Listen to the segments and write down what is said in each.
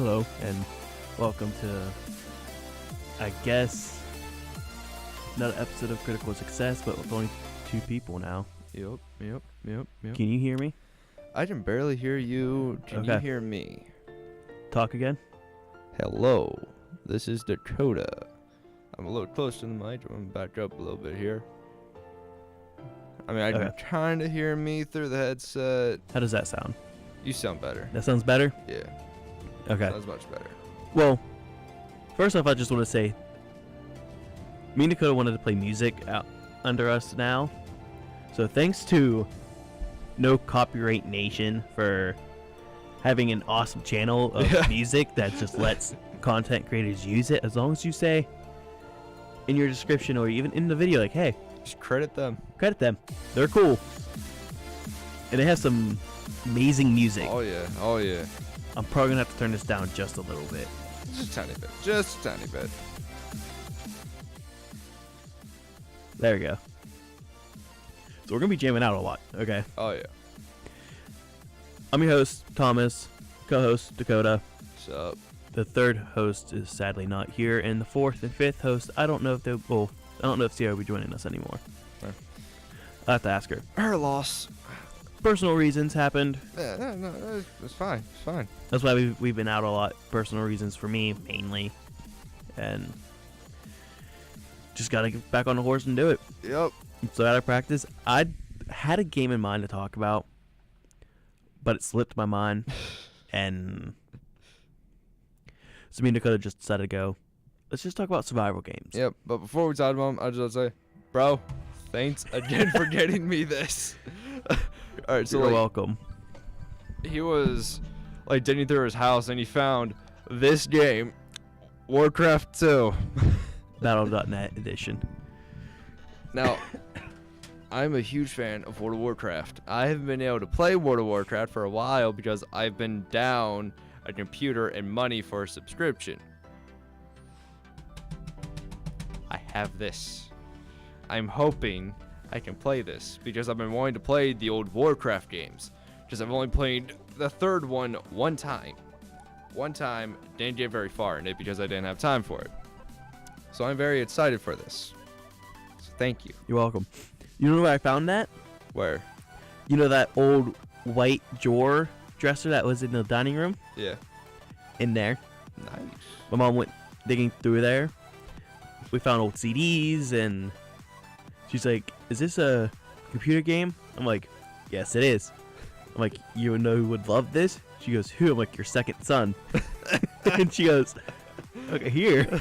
Hello, and welcome to, I guess, another episode of Critical Success, but with only 2 people now. Yep. Can you hear me? I can barely hear you. Can you Okay. hear me? Talk again? Hello. This is Dakota. I'm a little close to the mic. I'm going to back up a little bit here. I mean, I can Okay. kind of hear me through the headset. How does that sound? You sound better. That sounds better? Yeah. Okay. Sounds much better. Well, first off, I just want to say, me and Dakota wanted to play music out under us now. So thanks to No Copyright Nation for having an awesome channel of Yeah. music that just lets content creators use it, as long as you say in your description or even in the video, like, hey, Just credit them. credit them. They're cool. And they have some amazing music. Oh, yeah. Oh, yeah. I'm probably going to have to turn this down just a little bit. Just a tiny bit. Just a tiny bit. There we go. So we're going to be jamming out a lot, okay? Oh, yeah. I'm your host, Thomas. Co-host, Dakota. What's up? The third host is sadly not here, and the fourth and fifth host, I don't know if they'll... Well, I don't know if Sierra will be joining us anymore. Okay. I have to ask her. Her loss. Personal reasons happened. Yeah, no, it's fine. It's fine. That's why we've been out a lot. Personal reasons for me, mainly. And just got to get back on the horse and do it. Yep. So out of practice, I had a game in mind to talk about, but it slipped my mind, and so me and Dakota just decided to go, let's just talk about survival games. Yep, but before we talk about them, I just want to say, bro, thanks again for getting me this. All right, so You're like, welcome. he was like digging through his house and he found this game, Warcraft 2. Battle.net edition. Now, I'm a huge fan of World of Warcraft. I haven't been able to play World of Warcraft for a while because I've been down a computer and money for a subscription. I have this. I'm hoping I can play this because I've been wanting to play the old Warcraft games. Because I've only played the third one one time. Didn't get very far in it because I didn't have time for it. So I'm very excited for this. So thank you. You're welcome. You know where I found that? Where? You know that old white drawer dresser that was in the dining room? Yeah. In there. Nice. My mom went digging through there. We found old CDs, and she's like, is this a computer game? I'm like, yes, it is. I'm like, you know who would love this? She goes, who? I'm like, your second son. And she goes, okay, here.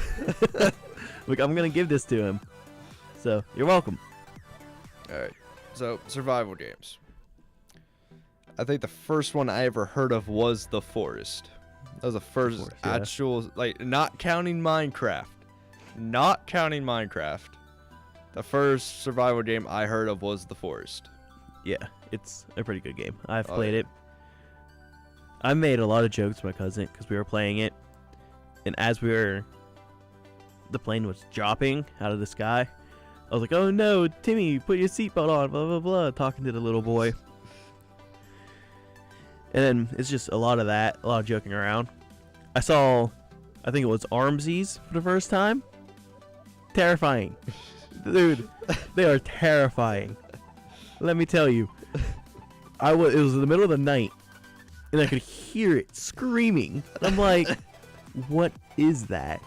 Like, I'm going to give this to him. So, you're welcome. Alright. So, survival games. I think the first one I ever heard of was The Forest. That was the first Forest, yeah. actual, like, not counting Minecraft. Not counting Minecraft. The first survival game I heard of was The Forest. Yeah, it's a pretty good game. I've Oh, played yeah. it. I made a lot of jokes with my cousin because we were playing it. And as the plane was dropping out of the sky, I was like, oh no, Timmy, put your seatbelt on, blah, blah, blah, talking to the little boy. And then it's just a lot of that, a lot of joking around. I think it was Armsies for the first time. Terrifying. Dude, they are terrifying. Let me tell you. It was in the middle of the night, and I could hear it screaming. And I'm like, what is that?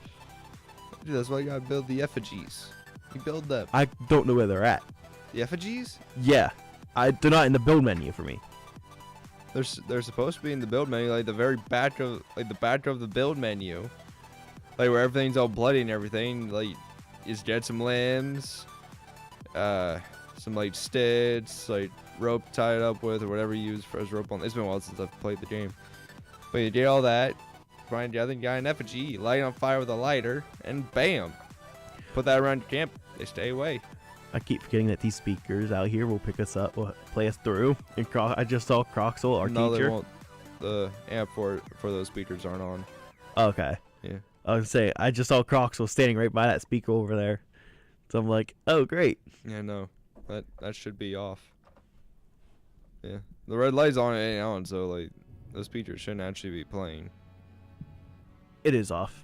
Dude, that's why you gotta build the effigies. You build them. I don't know where they're at. The effigies? Yeah, they're not in the build menu for me. They're supposed to be in the build menu, like the very back of the build menu, like where everything's all bloody and everything. Like, is dead some limbs, some like sticks, like rope tied up with or whatever you use for as rope on. It's been a while since I've played the game, but you did all that. Find the other guy in effigy, light it on fire with a lighter, and bam, put that around your camp. They stay away. I keep forgetting that these speakers out here will pick us up, will play us through. And I just saw Croxel, our No, they teacher. won't. The amp for those speakers aren't on. Okay. Yeah. I was gonna say, I just saw Croxel standing right by that speaker over there. So I'm like, oh, great. Yeah, no, that should be off. Yeah, the red light's on, it ain't on, so like those speakers shouldn't actually be playing. It is off.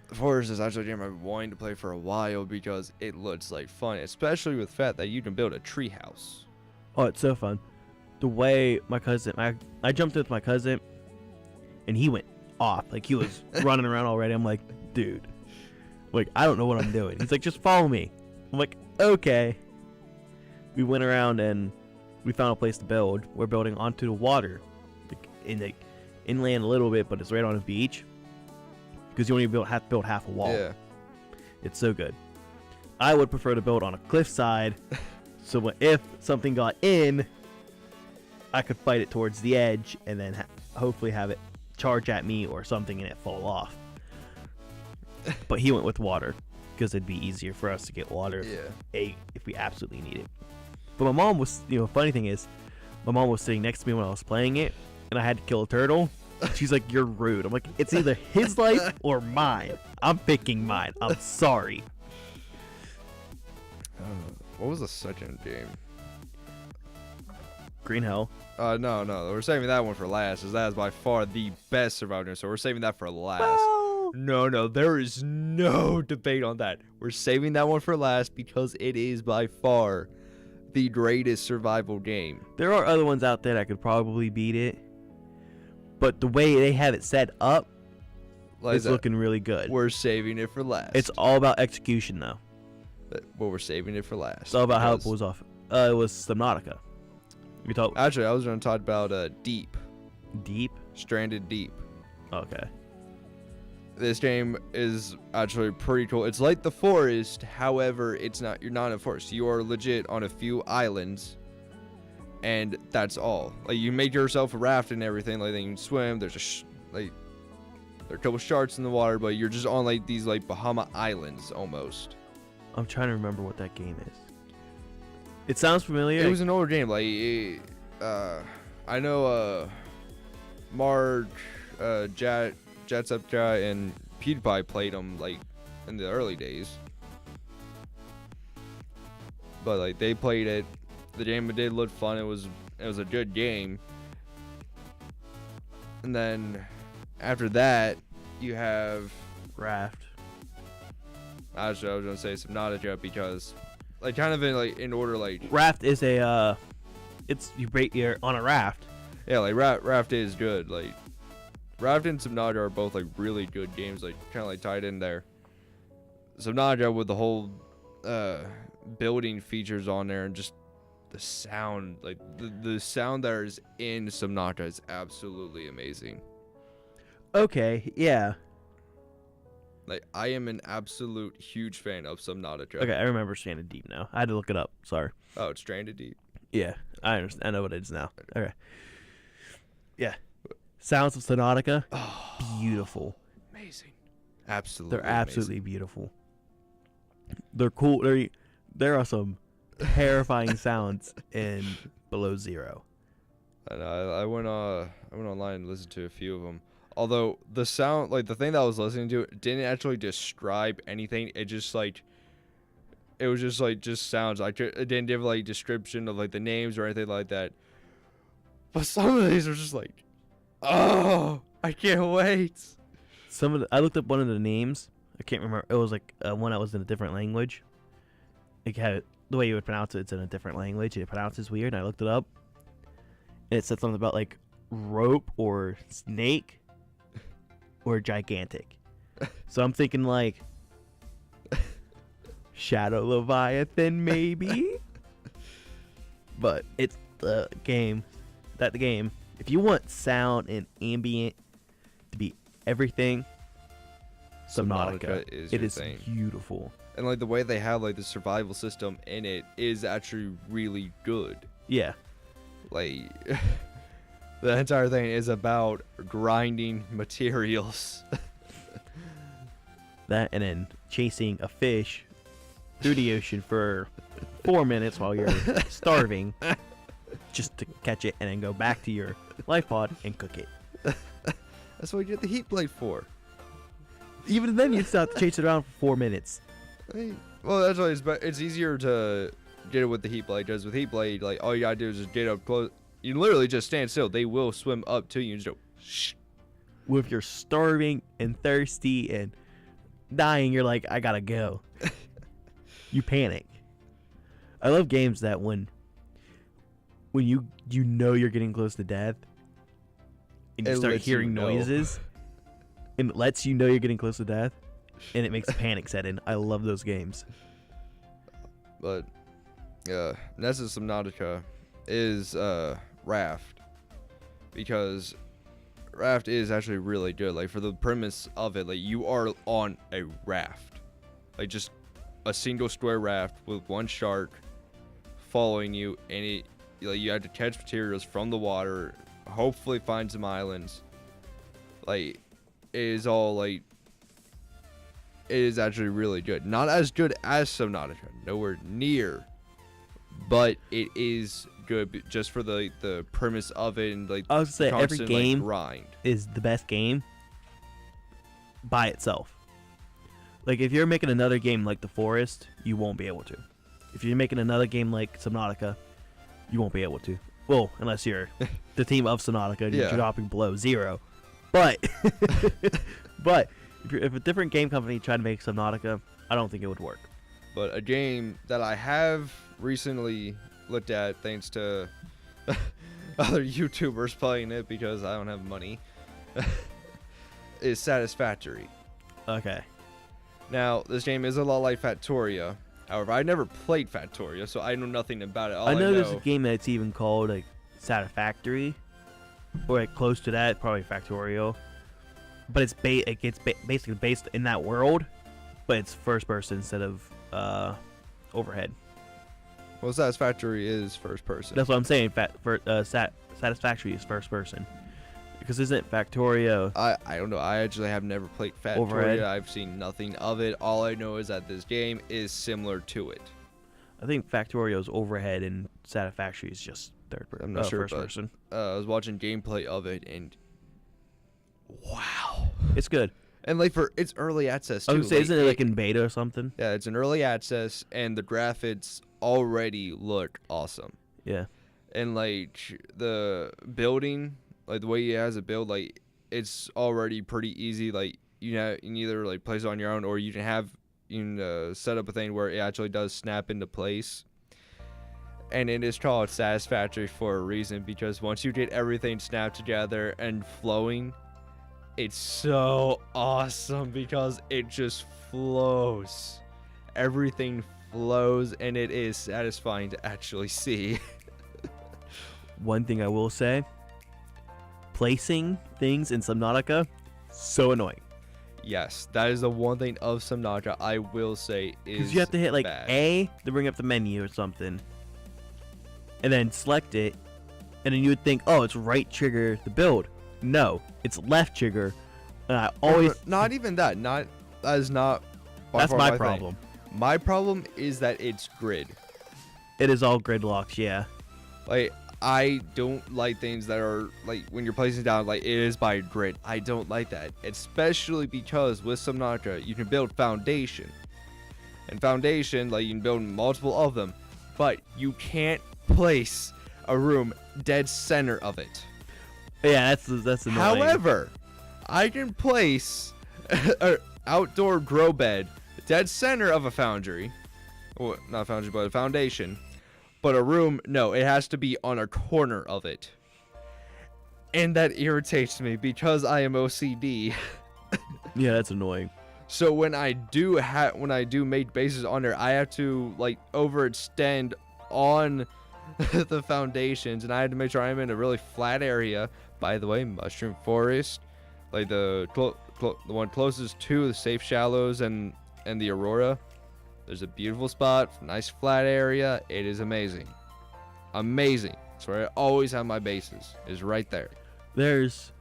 The Forest is actually a game I've been wanting to play for a while because it looks like fun, especially with the fact that you can build a treehouse. Oh, it's so fun. The way my cousin, I jumped with my cousin, and he went off. Like, he was running around already. I'm like, dude, like, I don't know what I'm doing. He's like, just follow me. I'm like, okay. We went around and we found a place to build. We're building onto the water, like, in the inland a little bit, but it's right on a beach. Because you only have to build half a wall. Yeah. It's so good. I would prefer to build on a cliffside, so if something got in, I could fight it towards the edge and then hopefully have it charge at me or something and it fall off. But he went with water because it'd be easier for us to get water if we absolutely need it. But my mom was, funny thing is, my mom was sitting next to me when I was playing it, and I had to kill a turtle. She's like, you're rude. I'm like, it's either his life or mine. I'm picking mine. I'm sorry. What was the second game? Green Hell. No. We're saving that one for last, as that is by far the best survival game, so we're saving that for last. Well, No, there is no debate on that. We're saving that one for last because it is by far the greatest survival game. there are other ones out there that could probably beat it. But the way they have it set up, Like it's that. looking really good. We're saving it for last. It's all about execution, though. But we're saving it for last. It's all about how it because- pulls off. It was Subnautica. We talk Actually, I was going to talk about Deep. Deep. Stranded Deep. Okay. This game is actually pretty cool. It's like The Forest, however, it's not. You're not in a forest. You are legit on a few islands, and that's all. Like, you make yourself a raft and everything. Like, then you can swim. There's there are a couple sharks in the water, but you're just on like these like Bahama Islands almost. I'm trying to remember what that game is. It sounds familiar. It was an older game. I know Mark, Jacksepticeye, and PewDiePie played them like in the early days. But like they played it. The game did look fun. It was a good game. And then after that, you have Raft. actually I was gonna say Subnautica because like kind of in order like Raft is a you're on a raft. yeah, like Raft is good. Like Raft and Subnautica are both like really good games, like kind of like tied in there. Subnautica with the whole building features on there and just the sound, like the sound that is in Subnautica is absolutely amazing. Okay, yeah. Like I am an absolute huge fan of Subnautica. Okay, I remember Stranded Deep now. I had to look it up. Sorry. Oh, it's Stranded Deep. Yeah, I understand. I know what it is now. Okay. Yeah. Sounds of Subnautica. Beautiful. Amazing. Absolutely. They're absolutely beautiful. They're cool. There are some terrifying sounds in Below Zero. And I went online and listened to a few of them. Although the sound, like the thing that I was listening to, didn't actually describe anything. It just like, it was just like just sounds. Like it didn't give like description of like the names or anything like that. But some of these are just like, oh, I can't wait. I looked up one of the names. I can't remember. It was like one that was in a different language. It had the way you would pronounce it. It's in a different language. It pronounces weird. And I looked it up, and it said something about like rope or snake or gigantic. So I'm thinking like Shadow Leviathan maybe. But it's the game. If you want sound and ambient to be everything, Subnautica. is It your is thing. beautiful. And like the way they have like the survival system in it is actually really good. Yeah. Like the entire thing is about grinding materials. That and then chasing a fish through the ocean for 4 minutes while you're starving just to catch it and then go back to your life pod and cook it. That's what you get the heat blade for. Even then, you'd still have to chase it around for 4 minutes. Well, that's why it's easier to get it with the heat blade, because with heat blade, like all you gotta do is just get up close. You literally just stand still. They will swim up to you and just go, shh. if you're starving and thirsty and dying, you're like, I gotta go. You panic. I love games that when you know you're getting close to death and you It start lets you hearing know. noises and it lets you know you're getting close to death and it makes panic set in. I love those games. But Nessa Subnautica is Raft, because Raft is actually really good. Like, for the premise of it, like, you are on a raft, like just a single square raft with one shark following you, and you have to catch materials from the water, hopefully find some islands. Like, it is all like, it is actually really good. Not as good as Subnautica, nowhere near, but it is good just for the premise of it, and like I was gonna say every constant, game like, grind. is the best game by itself. Like, if you're making another game like The Forest, you won't be able to. If you're making another game like Subnautica, you won't be able to. Well, unless you're the team of Subnautica and you're Yeah. dropping below 0. But but if a different game company tried to make Subnautica, I don't think it would work. But a game that I have recently looked at, thanks to other YouTubers playing it because I don't have money, is Satisfactory. Okay. Now, this game is a lot like Factoria. However, I never played Factoria, so I know nothing about it. All I know there's a game that's even called like Satisfactory, or like close to that, probably Factorio. But it's basically based in that world, but it's first person instead of overhead. Well, Satisfactory is first person. That's what I'm saying. Satisfactory is first person, because isn't Factorio? I don't know. I actually have never played Factoria. Overhead? I've seen nothing of it. All I know is that this game is similar to it. I think Factorio's overhead and Satisfactory is just third person. I'm not sure, first but person. I was watching gameplay of it, and wow. It's good. And like, for it's early access I too. would say, isn't it like in beta or something? Yeah, it's an early access, and the graphics already look awesome. Yeah. And like the building, like the way he has it built, like it's already pretty easy. Like, you can either like place it on your own, or you can set up a thing where it actually does snap into place. And it is called Satisfactory for a reason, because once you get everything snapped together and flowing, it's so awesome because it just flows. Everything flows, and it is satisfying to actually see. One thing I will say, placing things in Subnautica, so annoying. Yes, that is the one thing of Subnautica I will say is Because you have to hit like bad. A to bring up the menu or something, and then select it, and then you would think, oh, it's right trigger the build. No, it's left trigger, and I always Not even that. That is not. by that's far my thing. problem. My problem is that it's grid. It is all gridlocks, yeah. Like, I don't like things that are like when you're placing down, like it is by grid. I don't like that, especially because with Subnautica you can build foundation, and foundation, like, you can build multiple of them, but you can't place a room dead center of it. Yeah, that's annoying. However, I can place an outdoor grow bed dead center of a foundry, well, not a foundry, but a foundation. But a room, no, it has to be on a corner of it. And that irritates me because I am OCD. Yeah, that's annoying. So when I do make bases on there, I have to like overextend on the foundations, and I had to make sure I'm in a really flat area. By the way, Mushroom Forest, like the one closest to the Safe Shallows and the Aurora. There's a beautiful spot, nice flat area. It is amazing. Amazing. That's where I always have my bases, is right there. There's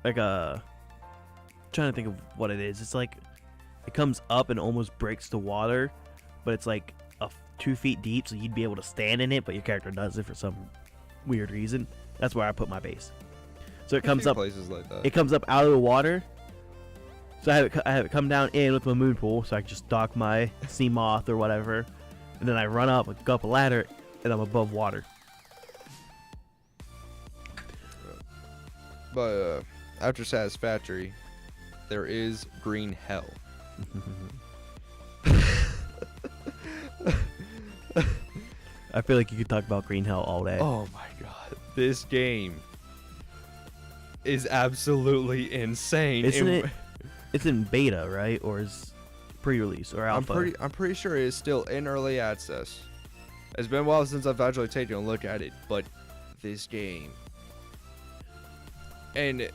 like trying to think of what it is. It's like it comes up and almost breaks the water, but it's like 2 feet deep, so you'd be able to stand in it, but your character does it for some weird reason. That's where I put my base. So it comes up Places like that. It comes up out of the water. So I have it come down in with my moon pool, so I can just dock my sea moth or whatever, and then I run up, go up a ladder, and I'm above water. But after Satisfactory, there is Green Hell. I feel like you could talk about Green Hell all day. Oh my god. This game is absolutely insane. Isn't it? It's in beta, right? Or is pre-release or alpha? I'm pretty sure it is still in early access. It's been a while since I've actually taken a look at it, but this game, and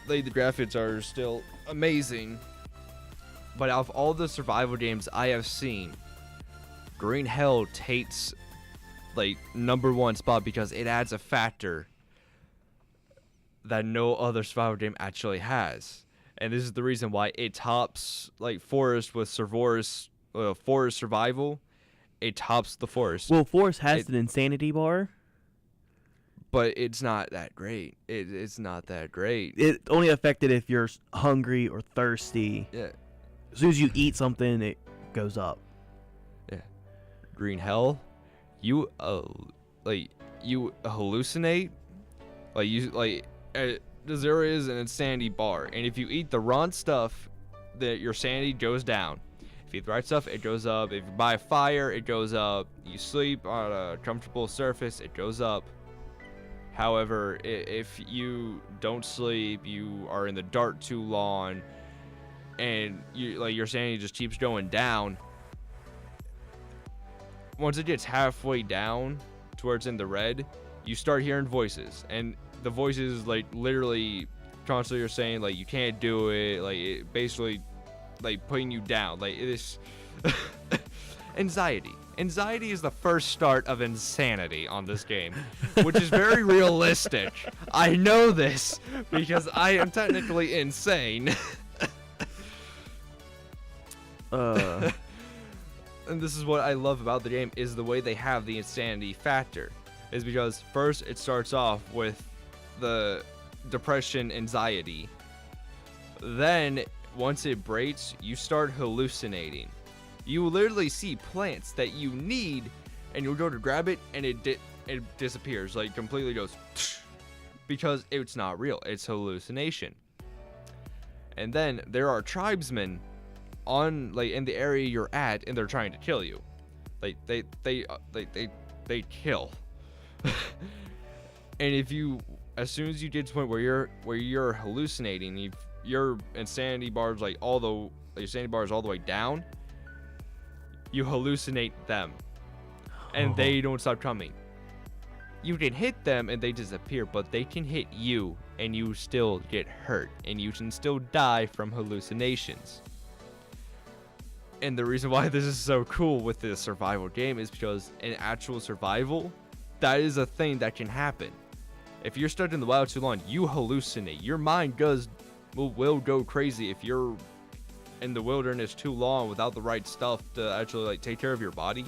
like the graphics are still amazing. But out of all the survival games I have seen, Green Hell takes like #1 spot because it adds a factor that no other survival game actually has. And this is the reason why it tops like Forest with Forest Survival. It tops the Forest. Well, Forest has an insanity bar, but it's not that great. It's not that great. It only affected if you're hungry or thirsty. Yeah. As soon as you eat something, it goes up. Yeah. Green Hell, you hallucinate, there is an insanity bar, and if you eat the wrong stuff, your sanity goes down. If you eat the right stuff, it goes up. If you buy fire, it goes up. You sleep on a comfortable surface, it goes up. However, if you don't sleep, you are in the dark too long, and your sanity just keeps going down. Once it gets halfway down towards in the red, you start hearing voices, and the voices like literally constantly are saying like you can't do it, like it basically like putting you down. Like it is anxiety. Anxiety is the first start of insanity on this game, which is very realistic. I know this because I am technically insane. And this is what I love about the game is the way they have the insanity factor. Is because first it starts off with the depression, anxiety. Then once it breaks, you start hallucinating. You literally see plants that you need, and you'll go to grab it, and it disappears, like completely goes, because it's not real. It's hallucination. And then there are tribesmen on in the area you're at, and they're trying to kill you. Like they kill. And if you, as soon as you get to the point where you're hallucinating, your insanity bar is your sanity bar is all the way down, you hallucinate them, and they don't stop coming. You can hit them and they disappear, but they can hit you and you still get hurt, and you can still die from hallucinations. And the reason why this is so cool with this survival game is because in actual survival, that is a thing that can happen. If you're stuck in the wild too long, you hallucinate. Your mind will go crazy if you're in the wilderness too long without the right stuff to actually take care of your body.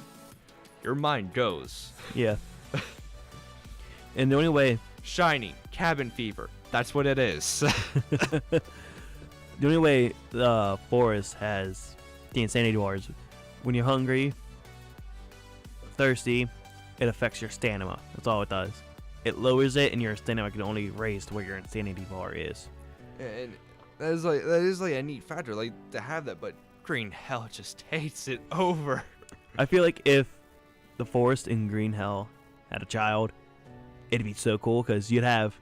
Your mind goes. Yeah. And the only way Shining, cabin fever. That's what it is. the only way the Forest has the insanity bar is when you're hungry, thirsty, it affects your stamina. That's all it does. It lowers it, and your stamina can only raise to where your insanity bar is. And that is a neat factor, to have that. But Green Hell just takes it over. I feel like if the Forest in Green Hell had a child, it'd be so cool because you'd have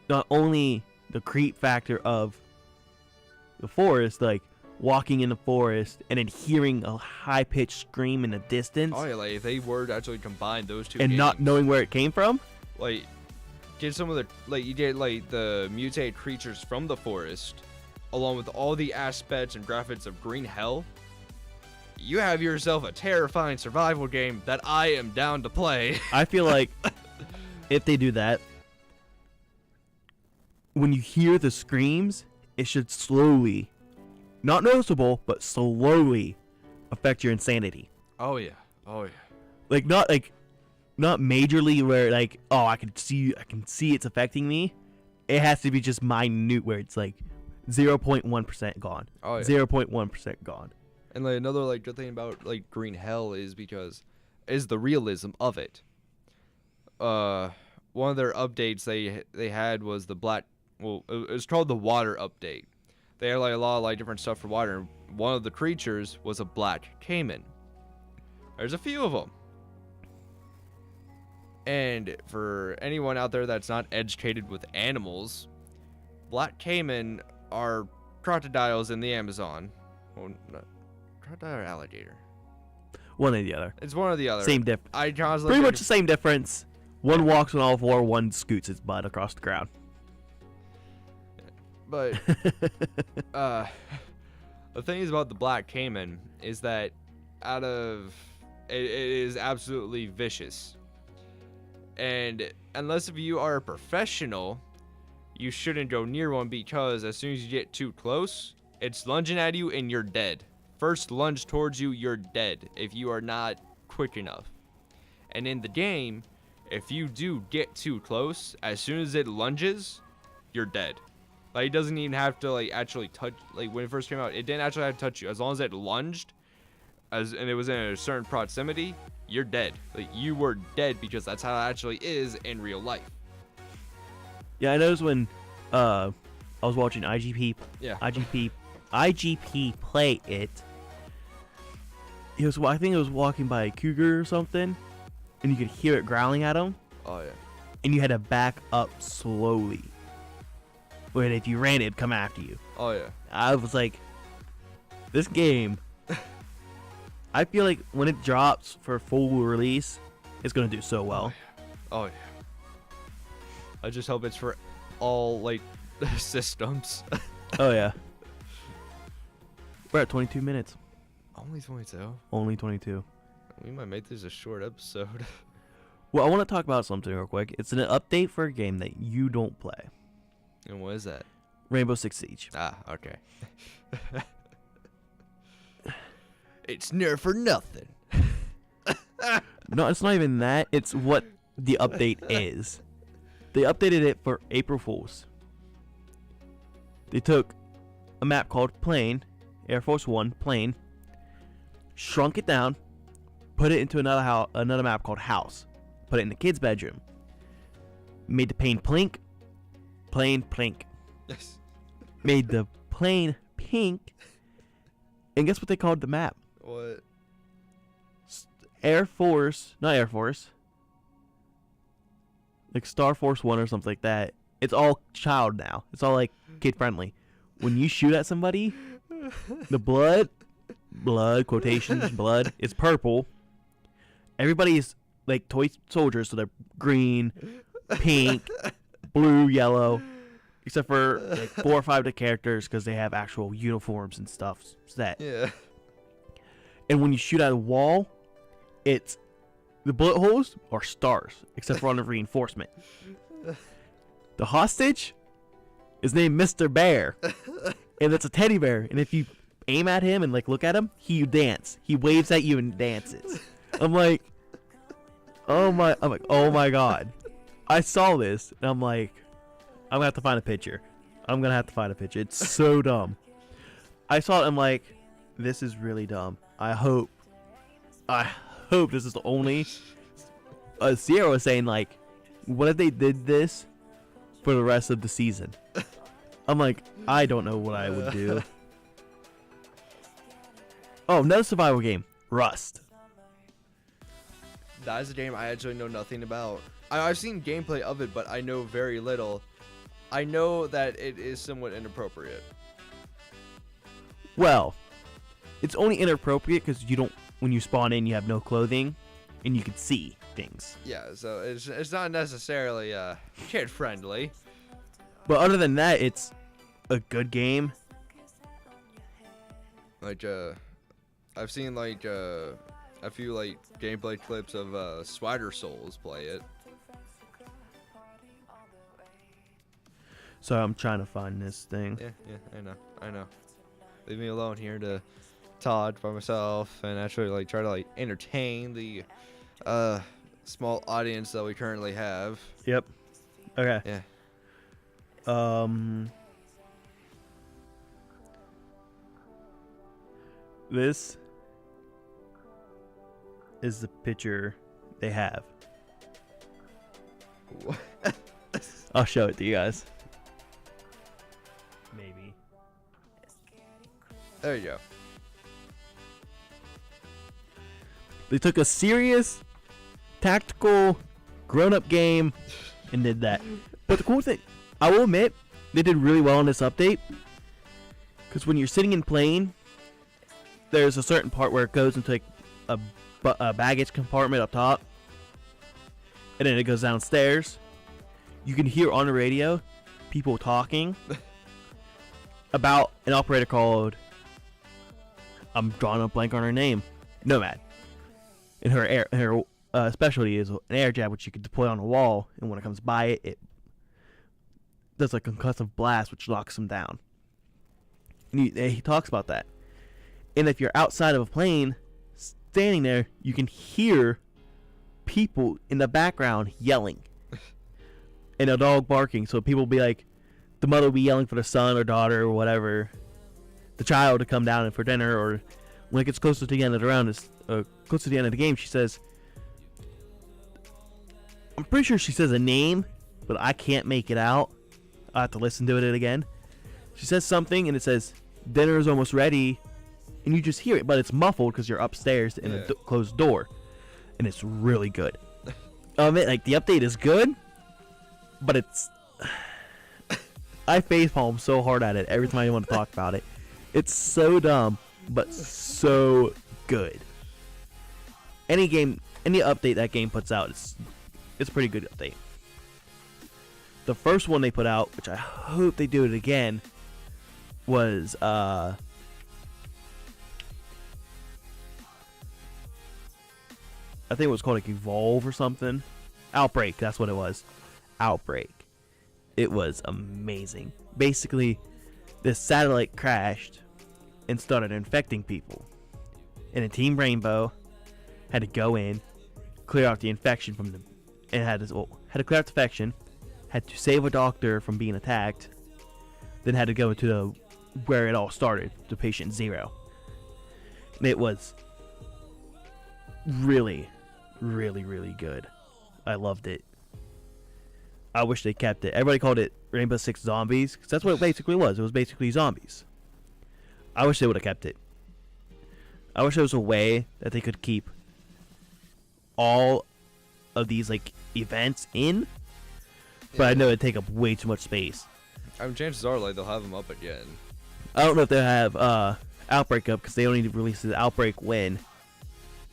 not only the creep factor of the forest, walking in the forest and then hearing a high-pitched scream in the distance. Oh yeah, if they were to actually combine those two and games, not knowing where it came from, get some of the you get the mutated creatures from the forest, along with all the aspects and graphics of Green Hell. You have yourself a terrifying survival game that I am down to play. I feel like if they do that, when you hear the screams, it should slowly, not noticeable, but slowly affect your insanity. Oh yeah. Not majorly where I can see it's affecting me. It has to be just minute where it's 0.1% gone. Oh yeah. 0.1% gone. And another good thing about Green Hell is the realism of it. one of their updates they had was the black. Well, it was called the water update. They had like a lot of like different stuff for water. One of the creatures was a black caiman. There's a few of them. And for anyone out there that's not educated with animals, black caiman are crocodiles in the Amazon. Well, not crocodile or alligator. One or the other. It's one or the other. Same difference. I constantly Pretty much the same difference. One walks on all four, one scoots its butt across the ground. But the thing is about the black caiman is that it is absolutely vicious. And unless if you are a professional, you shouldn't go near one, because as soon as you get too close, it's lunging at you and you're dead. First lunge towards you, you're dead if you are not quick enough. And in the game, if you do get too close, as soon as it lunges, you're dead. Like, it doesn't even have to like actually touch. Like, when it first came out, it didn't actually have to touch you. As long as it lunged, and it was in a certain proximity, you're dead. Like, you were dead, because that's how it actually is in real life. Yeah, I noticed when I was watching IGP play it. I think it was walking by a cougar or something, and you could hear it growling at him. Oh yeah. And you had to back up slowly. But if you ran, it'd come after you. Oh yeah. I was like, this game, I feel like when it drops for full release, it's gonna do so well. Oh yeah. I just hope it's for all like systems. Oh yeah. We're at 22 minutes. Only 22. Only 22. We might make this a short episode. Well, I want to talk about something real quick. It's an update for a game that you don't play. And what is that? Rainbow Six Siege. Ah, okay. It's near for nothing. No, it's not even that. It's what the update is. They updated it for April Fools. They took a map called Plane, Air Force One Plane, shrunk it down, put it into another map called House, put it in the kid's bedroom, made the plane plink, plane plink, Yes. made the plane pink, and guess what they called the map? What? Air Force, not Air Force, like Star Force One or something like that. It's all child now. It's all like kid friendly. When you shoot at somebody, the blood quotations, blood is purple. Everybody is like toy soldiers, so they're green, pink, blue, yellow, except for like 4 or 5 of the characters because they have actual uniforms and stuff set. Yeah. And when you shoot at a wall, it's the bullet holes are stars, except for on the reinforcement. The hostage is named Mr. Bear, and it's a teddy bear. And if you aim at him and like look at him, he dance. He waves at you and dances. I'm like, oh my god. I saw this and I'm like, I'm gonna have to find a picture. It's so dumb. I saw it. I'm like, this is really dumb. I hope this is the only. Sierra was saying like, what if they did this for the rest of the season? I'm like, I don't know what I would do. Oh, another survival game, Rust. That is a game I actually know nothing about. I've seen gameplay of it, but I know very little. I know that it is somewhat inappropriate. Well, it's only inappropriate because you don't. When you spawn in, you have no clothing, and you can see things. Yeah, so it's not necessarily kid friendly. But other than that, it's a good game. Like I've seen like a few like gameplay clips of Spider Souls play it. So I'm trying to find this thing. Yeah, I know. Leave me alone here to talk by myself and actually like try to like entertain the small audience that we currently have. Yep. Okay. Yeah. This is the picture they have. I'll show it to you guys. Maybe. There you go. They took a serious, tactical, grown-up game and did that. But the cool thing, I will admit, they did really well on this update. Because when you're sitting and playing, there's a certain part where it goes into like a baggage compartment up top. And then it goes downstairs. You can hear on the radio people talking about an operator called, I'm drawing a blank on her name, Nomad. And her specialty is an air jab, which you can deploy on a wall, and when it comes by it, it does a concussive blast, which knocks them down. And he talks about that. And if you're outside of a plane, standing there, you can hear people in the background yelling. And a dog barking, so people will be like, the mother will be yelling for the son or daughter or whatever, the child to come down and for dinner, or when it gets closer to the end of the round, close to the end of the game, she says, I'm pretty sure she says a name, but I can't make it out. I have to listen to it again. She says something, and it says, dinner is almost ready, and you just hear it, but it's muffled because you're upstairs in a closed door, and it's really good. Like, the update is good, but it's... I facepalm so hard at it every time I want to talk about it. It's so dumb, but so good. Any update that game puts out, it's a pretty good update. The first one they put out, which I hope they do it again, was I think it was called like Evolve or something. Outbreak, that's what it was. Outbreak. It was amazing. Basically, this satellite crashed and started infecting people. And a Team Rainbow had to go in, clear out the infection from them, and had to clear out the infection, had to save a doctor from being attacked, then had to go to where it all started, to patient 0. And it was really, really, really good. I loved it. I wish they kept it. Everybody called it Rainbow Six Zombies, because that's what it basically was. It was basically zombies. I wish they would have kept it. I wish there was a way that they could keep all of these like events in, but I know it'd take up way too much space. I mean, chances are like they'll have them up again. I don't know if they'll have Outbreak up, because they only released the Outbreak when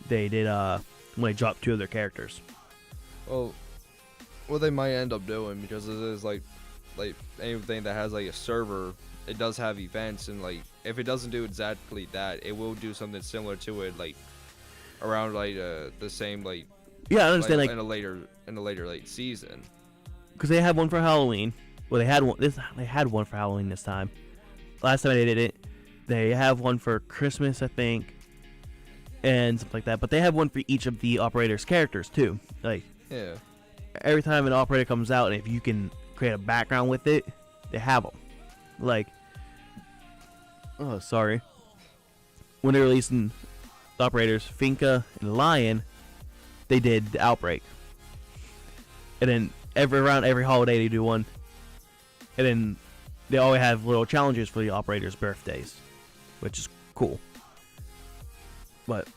they did when they dropped 2 of their characters. Well, what they might end up doing, because it is like anything that has like a server, it does have events, and like if it doesn't do exactly that, it will do something similar to it, like around like the same like. Yeah, I understand. Like in a later like season. Because they had one for Halloween. Well, they had one. They had one for Halloween this time. Last time they did it, they have one for Christmas, I think, and something like that. But they have one for each of the operators' characters too. Like, yeah. Every time an operator comes out, and if you can create a background with it, they have them. Like, oh, sorry. When they're releasing the operators, Finka and Lion, they did the Outbreak. And then around every holiday they do one. And then they always have little challenges for the operators' birthdays, which is cool. But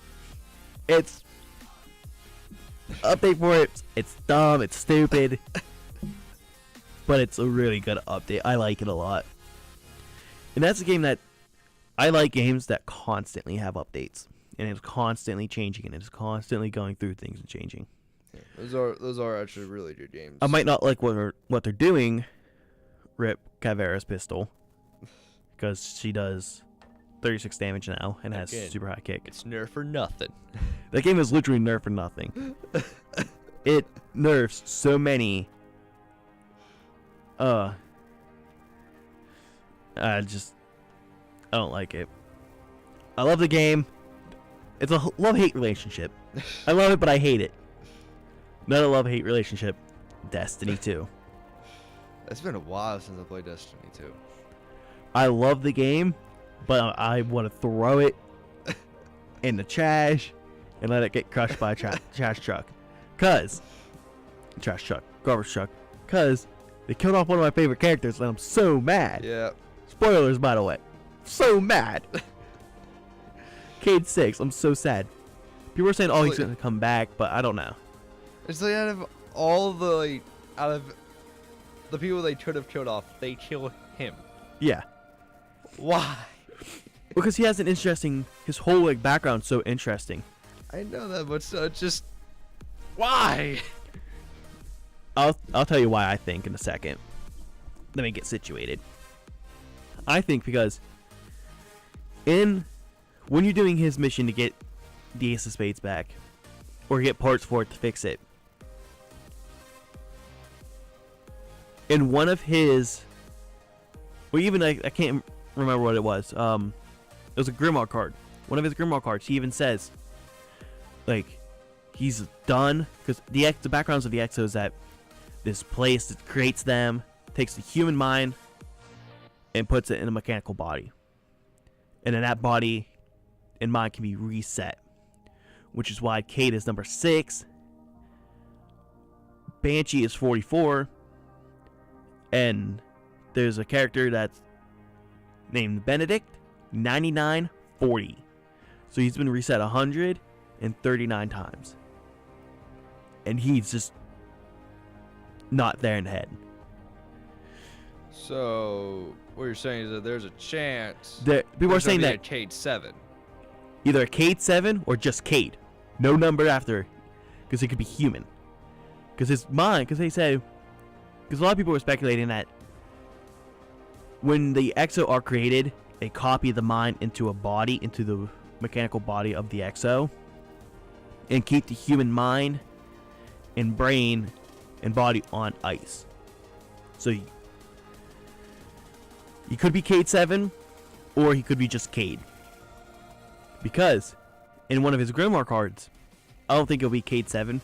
it's update for it. It's dumb. It's stupid. But it's a really good update. I like it a lot. And that's a game that I like, games that constantly have updates, and it's constantly changing, and it's constantly going through things and changing. Yeah, those are actually really good games. I might not like what they're doing. Rip Caveira's pistol, because she does 36 damage now and has super high kick. It's nerf for nothing. That game is literally nerf for nothing. It nerfs so many. I don't like it. I love the game. It's a love-hate relationship. I love it, but I hate it. Not a love-hate relationship. Destiny 2. It's been a while since I played Destiny 2. I love the game, but I want to throw it in the trash and let it get crushed by a trash truck. Because trash truck, garbage truck, because they killed off one of my favorite characters, and I'm so mad. Yeah. Spoilers, by the way. So mad. Cade 6, I'm so sad. People are saying, oh, he's gonna come back, but I don't know. It's like out of all the out of the people they could have killed off, they kill him. Yeah. Why? Because he has an interesting, his whole like background's so interesting. I know that, but just why? I'll tell you why I think in a second. Let me get situated. I think because when you're doing his mission to get the Ace of Spades back, or get parts for it to fix it, in one of his, well, even I can't remember what it was. It was a Grimoire card. One of his Grimoire cards. He even says, like, he's done, because the backgrounds of the Exo is that this place that creates them takes the human mind and puts it in a mechanical body, and then that body and mind can be reset, which is why Cade is number 6, Banshee is 44, and there's a character that's named Benedict 9940. So he's been reset 139 times, and he's just not there in the head. So what you're saying is that there's a chance People are saying that a Cade 7. either a Cade 7 or just Cade, no number after, because it could be human. Because his mind, because a lot of people are speculating that when the Exo are created, they copy the mind into a body, into the mechanical body of the Exo, and keep the human mind and brain and body on ice. So he could be Cade 7, or he could be just Cade. Because in one of his Grimoire cards, I don't think it'll be Cade 7.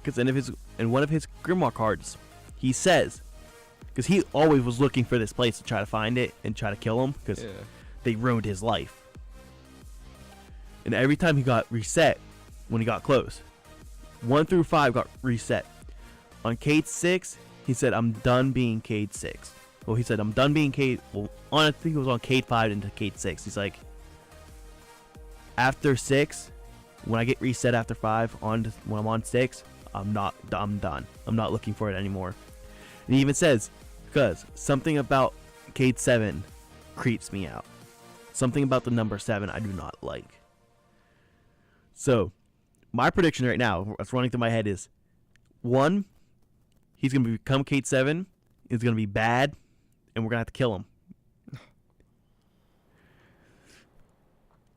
Because in one of his Grimoire cards, he says, because he always was looking for this place to try to find it and try to kill him, because they ruined his life. And every time he got reset, when he got close, 1 through 5 got reset. On Cade 6, he said, I'm done being Cade 6. Well, he said, I'm done being Cade. Well, I think it was on Cade 5 into Cade 6. He's like, after 6, when I get reset after 5, when I'm on 6, I'm done. I'm not looking for it anymore. And he even says, because something about Cade 7 creeps me out. Something about the number 7 I do not like. So, my prediction right now, what's running through my head is, 1, he's going to become Cade 7, it's going to be bad, and we're going to have to kill him.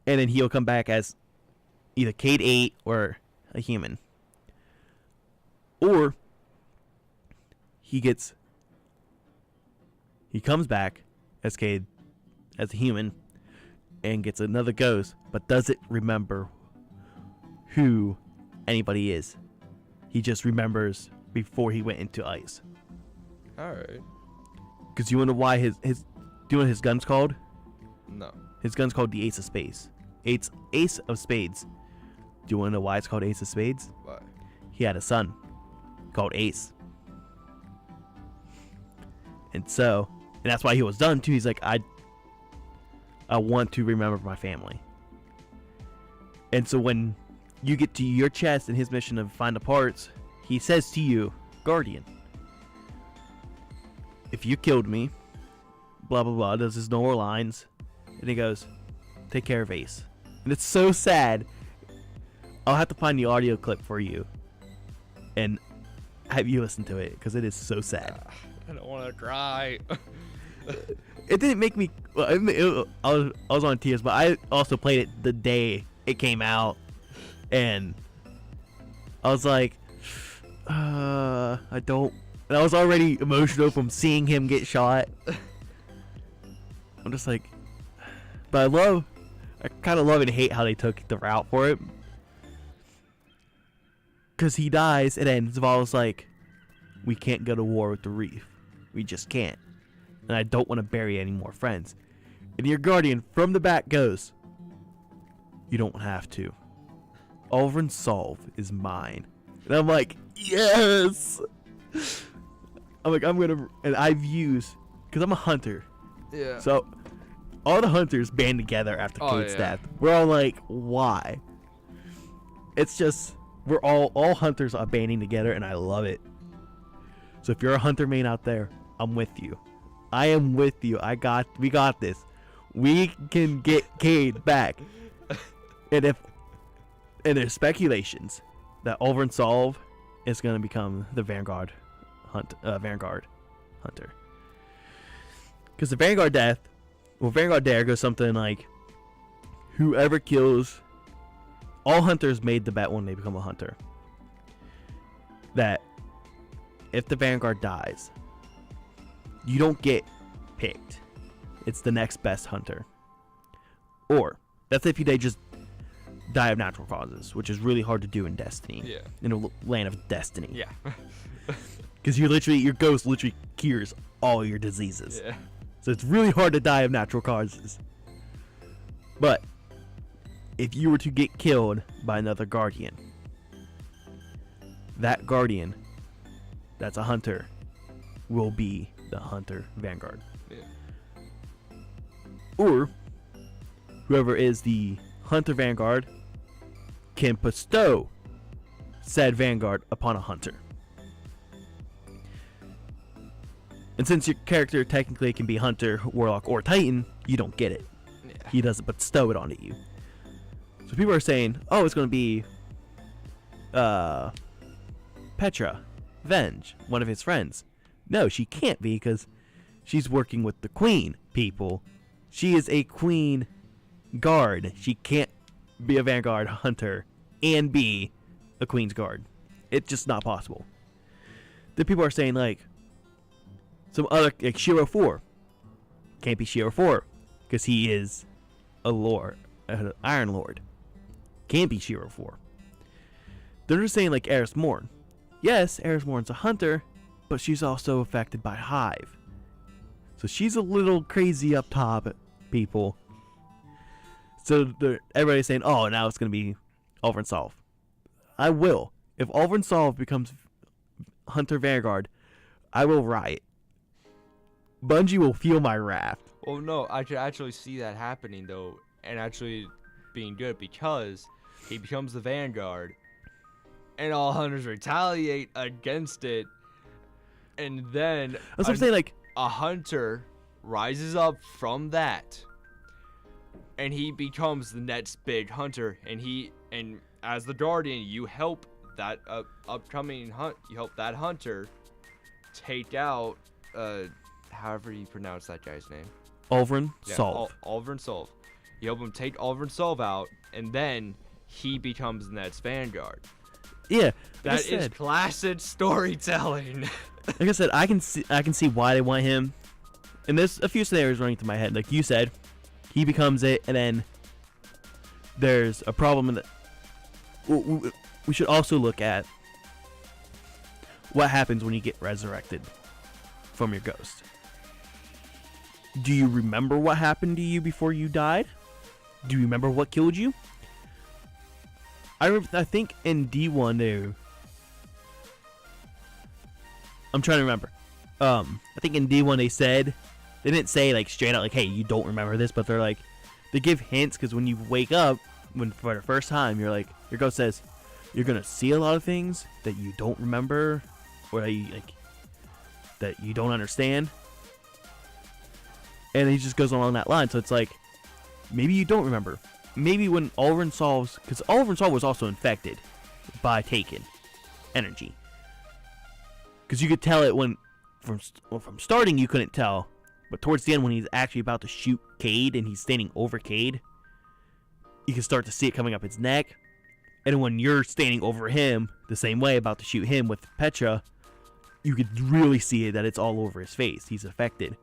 And then he'll come back as either Cade 8 or a human. Or he comes back as Cade, as a human, and gets another ghost, but doesn't remember who anybody is. He just remembers before he went into ice. Alright. Because you wanna know why do you know what his gun's called? No. His gun's called the Ace of Spades. Ace of Spades. Do you wanna know why it's called Ace of Spades? Why? He had a son called Ace. And that's why he was done too. He's like, I want to remember my family. And so when you get to your chest in his mission to find the parts, he says to you, Guardian, if you killed me, blah blah blah, does his normal lines, and he goes, take care of Ace. And it's so sad. I'll have to find the audio clip for you and have you listen to it, because it is so sad. I don't want to cry. It didn't make me. Well, I was on tears, but I also played it the day it came out, and I was like, I don't. And I was already emotional from seeing him get shot. I'm just like, but I kind of love and hate how they took the route for it, because he dies, and then Zaval's like, we can't go to war with the Reef. We just can't. And I don't want to bury any more friends. And your Guardian from the back goes, you don't have to. Ulvrin Solve is mine. And I'm like, Yes. I'm like, and I've used, because I'm a hunter. Yeah. So all the hunters band together after Cade's death. We're all like, why? It's just, we're all hunters are banding together, and I love it. So if you're a hunter main out there, I'm with you. I am with you. We got this. We can get Cade back. And there's speculations that Ulverin Solve is going to become the Vanguard hunter. Because the Vanguard Dare goes something like, whoever kills, all hunters made the bet when they become a hunter, that if the Vanguard dies, you don't get picked. It's the next best hunter. Or, that's if they just die of natural causes, which is really hard to do in Destiny. Yeah. In a land of Destiny. Yeah. Because your ghost literally cures all your diseases. Yeah. So it's really hard to die of natural causes. But if you were to get killed by another guardian, that guardian that's a hunter will be the hunter Vanguard. Yeah. Or whoever is the hunter Vanguard can bestow said Vanguard upon a hunter. And since your character technically can be Hunter, Warlock, or Titan, you don't get it. Yeah. He doesn't bestow it onto you. So people are saying, oh, it's going to be Petra, Venge, one of his friends. No, she can't be because she's working with the Queen, people. She is a Queen guard. She can't be a Vanguard hunter and be a Queen's guard. It's just not possible. Then people are saying, like, some other, like Shiro 4. Can't be Shiro 4 because he is a lord, an Iron Lord. Can't be Shiro 4. They're just saying, like, Eris Morn. Yes, Eris Morn's a hunter, but she's also affected by Hive. So she's a little crazy up top, people. So everybody's saying, oh, now it's going to be Ulverin Solve. I will. If Ulverin Solve becomes Hunter Vanguard, I will riot. Bungie will feel my wrath. Well, no, I could actually see that happening, though, and actually being good, because he becomes the Vanguard, and all hunters retaliate against it, and then That's what I'm saying, like, a hunter rises up from that, and he becomes the next big hunter, and as the Guardian, you help that upcoming you help that hunter take out, however you pronounce that guy's name. Ulverin Solve. Ulverin Solve. You help him take Ulverin Solve out, and then he becomes the next Vanguard. Yeah, That is classic storytelling. Like I said, I can see why they want him. And there's a few scenarios running through my head. Like you said, he becomes it, and then there's a problem in that. We should also look at what happens when you get resurrected from your ghost. Do you remember what happened to you before you died? Do you remember what killed you? I think in D1 I'm trying to remember. I think in D1 they didn't say like straight out like, hey, you don't remember this, but they're like, they give hints, because when you wake up, for the first time, you're like, your ghost says, you're gonna see a lot of things that you don't remember, or that you don't understand. And he just goes along that line. So it's like, maybe you don't remember. Maybe when Ulverin Solves, because Ulverin Solve was also infected by Taken energy. Because you could tell it from starting, you couldn't tell. But towards the end, when he's actually about to shoot Cade and he's standing over Cade, you can start to see it coming up his neck. And when you're standing over him the same way, about to shoot him with Petra, you could really see it, that it's all over his face. He's affected.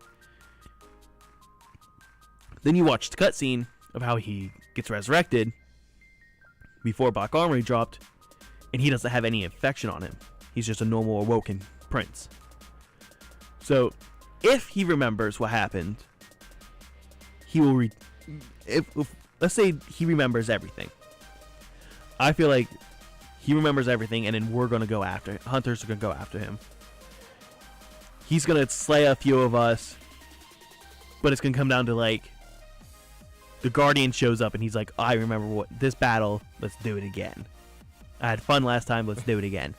Then you watch the cutscene of how he gets resurrected before Black Armory dropped, and he doesn't have any infection on him. He's just a normal awoken prince. So, if he remembers what happened, he will if let's say he remembers everything. I feel like He remembers everything, and then we're gonna go after. Hunters are gonna go after him. He's gonna slay a few of us, but it's gonna come down to like the Guardian shows up and he's like, I remember what this battle. Let's do it again. I had fun last time. Let's do it again.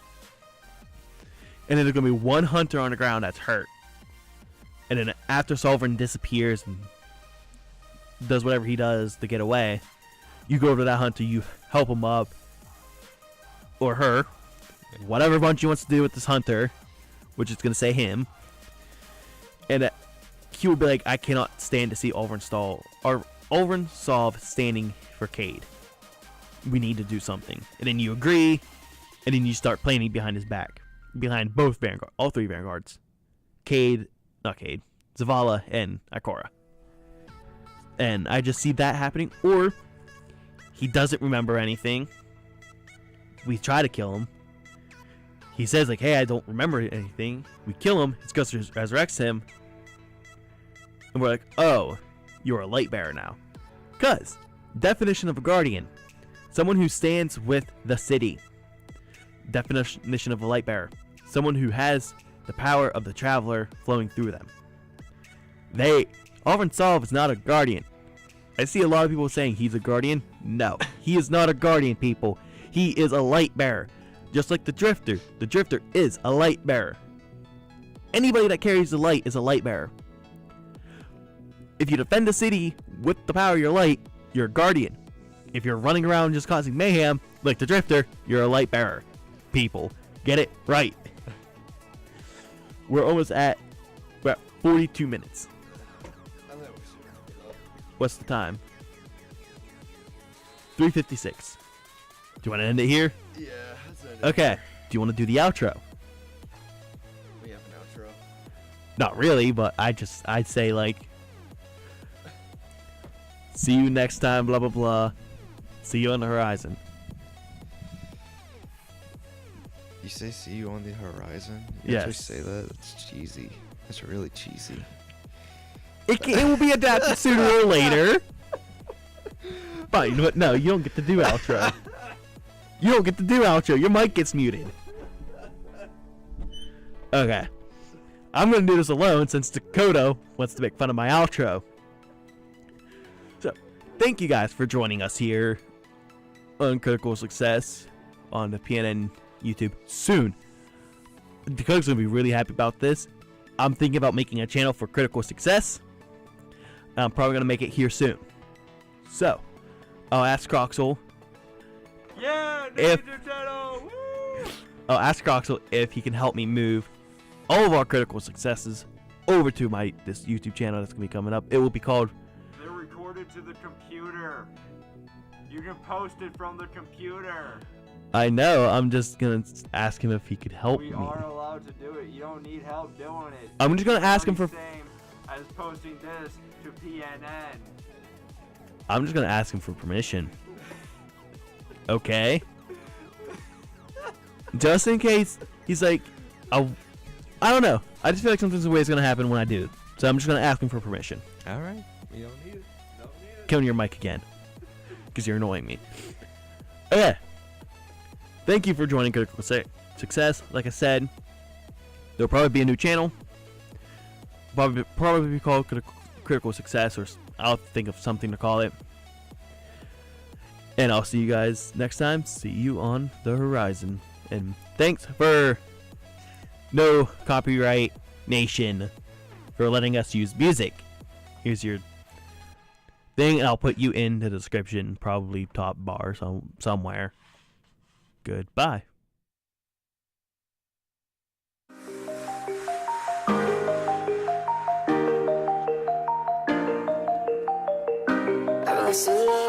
And then there's gonna be one hunter on the ground that's hurt. And then after Sovereign disappears and does whatever he does to get away, you go over to that hunter, you help him up, or her, whatever bunch he wants to do with this hunter, which is gonna say him. And he will be like, I cannot stand to see Ulvern Sov standing for Cade. We need to do something. And then you agree, and then you start planning behind his back. Behind both Vanguard, all three Vanguards. Zavala, and Ikora. And I just see that happening. Or, he doesn't remember anything. We try to kill him. He says, like, hey, I don't remember anything. We kill him. His ghost resurrects him. And we're like, oh, you're a light bearer now. Because, definition of a guardian. Someone who stands with the city. Definition of a light bearer. Someone who has the power of the traveler flowing through them. Ulvern Sov is not a guardian. I see a lot of people saying he's a guardian. No, he is not a guardian, people. He is a light bearer. Just like the Drifter. The Drifter is a light bearer. Anybody that carries the light is a light bearer. If you defend the city with the power of your light, you're a guardian. If you're running around just causing mayhem, like the Drifter, you're a light bearer. People, get it right. We're almost at 42 minutes. What's the time? 3:56. Do you want to end it here? Yeah, let's end it. Okay. Do you want to do the outro? We have an outro. Not really, but I'd say like, see you next time, blah blah blah. See you on the horizon. You say see you on the horizon? You Yes. actually say that? That's cheesy. That's really cheesy. It will be adapted sooner or later. Fine, but no, you don't get to do outro. You don't get to do outro. Your mic gets muted. Okay. I'm going to do this alone since Dakota wants to make fun of my outro. So, thank you guys for joining us here on Critical Success on the PNN YouTube soon. Dakota's going to be really happy about this. I'm thinking about making a channel for Critical Success. I'm probably going to make it here soon. So, I'll ask Croxel. Yeah, If- YouTube channel. Woo! I'll ask Croxel if he can help me move all of our Critical Successes over to this YouTube channel that's going to be coming up. It will be called... They're recorded to the computer. You can post it from the computer. I know, I'm just going to ask him if he could help We me. are allowed to do it. You don't need help doing it. I'm just going to ask him for... Same as posting this to PNN. I'm just going to ask him for permission. Okay? Just in case he's like... I don't know. I just feel like something's the way it's going to happen when I do. So I'm just going to ask him for permission. Alright. We don't need it. Don't need it. Come on your mic again. Because you're annoying me. Okay. Thank you for joining Critical Success. Like I said, there'll probably be a new channel. Probably be called Critical Success, or I'll think of something to call it. And I'll see you guys next time. See you on the horizon. And thanks for No Copyright Nation for letting us use music. Here's your thing, and I'll put you in the description, probably top bar somewhere. Goodbye. I see